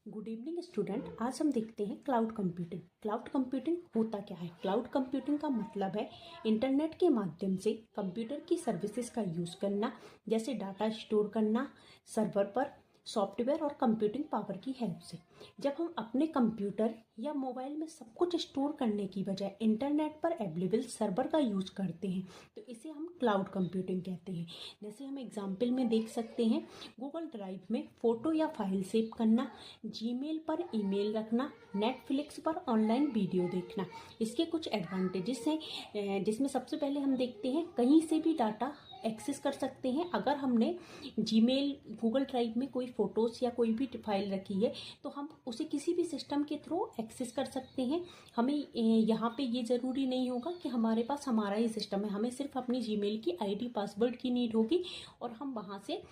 Good evening student. आज हम देखते हैं क्लाउड कंप्यूटिंग। क्लाउड कंप्यूटिंग होता क्या है? क्लाउड कंप्यूटिंग का मतलब है इंटरनेट के माध्यम से कंप्यूटर की सर्विसेज का यूज़ करना, जैसे डाटा स्टोर करना सर्वर पर सॉफ्टवेयर और कंप्यूटिंग पावर की हेल्प से। जब हम अपने कंप्यूटर या मोबाइल में सब कुछ स्टोर करने की बजाय इंटरनेट पर अवेलेबल सर्वर का यूज़ करते हैं तो इसे हम क्लाउड कंप्यूटिंग कहते हैं। जैसे हम एग्जाम्पल में देख सकते हैं, गूगल ड्राइव में फ़ोटो या फाइल सेव करना, जीमेल पर ईमेल रखना, नेटफ्लिक्स पर ऑनलाइन वीडियो देखना। इसके कुछ एडवांटेजेस हैं, जिसमें सबसे पहले हम देखते हैं कहीं से भी डाटा एक्सेस कर सकते हैं। अगर हमने जीमेल गूगल ड्राइव में कोई फ़ोटोज़ या कोई भी फाइल रखी है तो हम उसे किसी भी सिस्टम के थ्रू एक्सेस कर सकते हैं। हमें यहाँ पे ये ज़रूरी नहीं होगा कि हमारे पास हमारा ही सिस्टम है, हमें सिर्फ अपनी जीमेल की आईडी पासवर्ड की नीड होगी और हम वहाँ से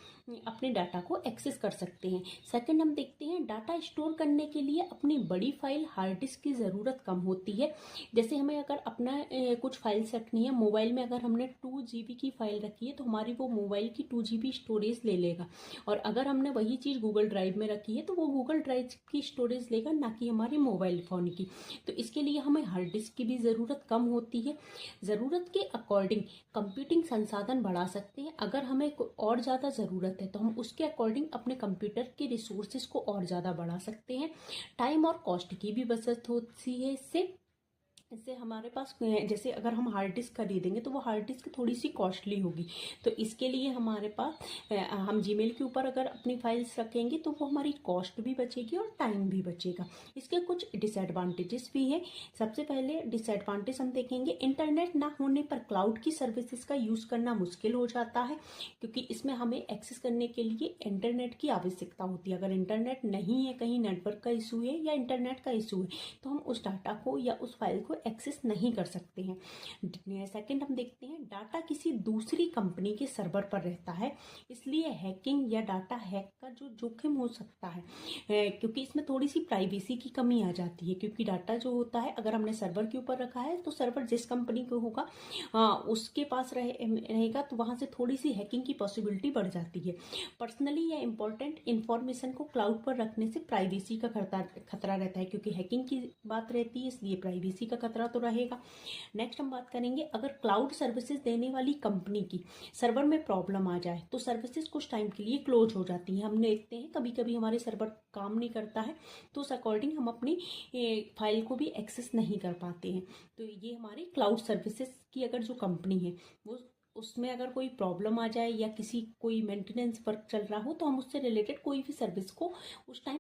अपने डाटा को एक्सेस कर सकते हैं। सेकंड, हम देखते हैं डाटा स्टोर करने के लिए अपनी बड़ी फाइल हार्ड डिस्क की ज़रूरत कम होती है। जैसे हमें अगर अपना कुछ फाइल्स रखनी है मोबाइल में, अगर हमने 2 GB की फाइल रखी है तो हमारी वो मोबाइल की 2 GB स्टोरेज ले लेगा, और अगर हमने वही चीज़ गूगल ड्राइव में रखी है तो वो गूगल ड्राइव की स्टोरेज लेगा, ना कि हमारे मोबाइल फ़ोन की। तो इसके लिए हमें हार्ड डिस्क की भी ज़रूरत कम होती है। ज़रूरत के अकॉर्डिंग कंप्यूटिंग संसाधन बढ़ा सकते हैं। अगर हमें और ज़्यादा ज़रूरत है तो हम उसके अकॉर्डिंग अपने कंप्यूटर के रिसोर्सेज को और ज़्यादा बढ़ा सकते हैं। टाइम और कॉस्ट की भी बचत होती है इससे हमारे पास जैसे अगर हम हार्ड डिस्क खरीदेंगे तो वो हार्ड डिस्क थोड़ी सी कॉस्टली होगी, तो इसके लिए हमारे पास हम जीमेल के ऊपर अगर अपनी फाइल्स रखेंगे तो वो हमारी कॉस्ट भी बचेगी और टाइम भी बचेगा। इसके कुछ डिसएडवांटेजेस भी हैं। सबसे पहले डिसएडवांटेज हम देखेंगे, इंटरनेट ना होने पर क्लाउड की सर्विसेज का यूज़ करना मुश्किल हो जाता है, क्योंकि इसमें हमें एक्सेस करने के लिए इंटरनेट की आवश्यकता होती है। अगर इंटरनेट नहीं है, कहीं नेटवर्क का इशू है या इंटरनेट का इशू है, तो हम उस डाटा को या उस फाइल को एक्सेस नहीं कर सकते हैं। सेकंड, हम देखते हैं डाटा किसी दूसरी कंपनी के सर्वर पर रहता है, इसलिए हैकिंग या डाटा हैक का जो जोखिम हो सकता है, क्योंकि इसमें थोड़ी सी प्राइवेसी की कमी आ जाती है। क्योंकि डाटा जो होता है अगर हमने सर्वर के ऊपर रखा है तो सर्वर जिस कंपनी को होगा उसके पास रहेगा, तो वहां से थोड़ी सी हैकिंग की पॉसिबिलिटी बढ़ जाती है। पर्सनली या इंपॉर्टेंट इंफॉर्मेशन को क्लाउड पर रखने से प्राइवेसी का खतरा रहता है, क्योंकि हैकिंग की बात रहती है, इसलिए प्राइवेसी का खतरा तो रहेगा। नेक्स्ट हम बात करेंगे, अगर क्लाउड सर्विसेज देने वाली कंपनी की सर्वर में प्रॉब्लम आ जाए तो सर्विसेज कुछ टाइम के लिए क्लोज हो जाती हैं। हम देखते हैं कभी कभी हमारे सर्वर काम नहीं करता है, तो उस अकॉर्डिंग हम अपनी फाइल को भी एक्सेस नहीं कर पाते हैं। तो ये हमारी क्लाउड सर्विसेज की अगर जो कंपनी है वो उसमें अगर कोई प्रॉब्लम आ जाए या कोई मेंटेनेंस वर्क चल रहा हो तो हम उससे रिलेटेड कोई भी सर्विस को उस टाइम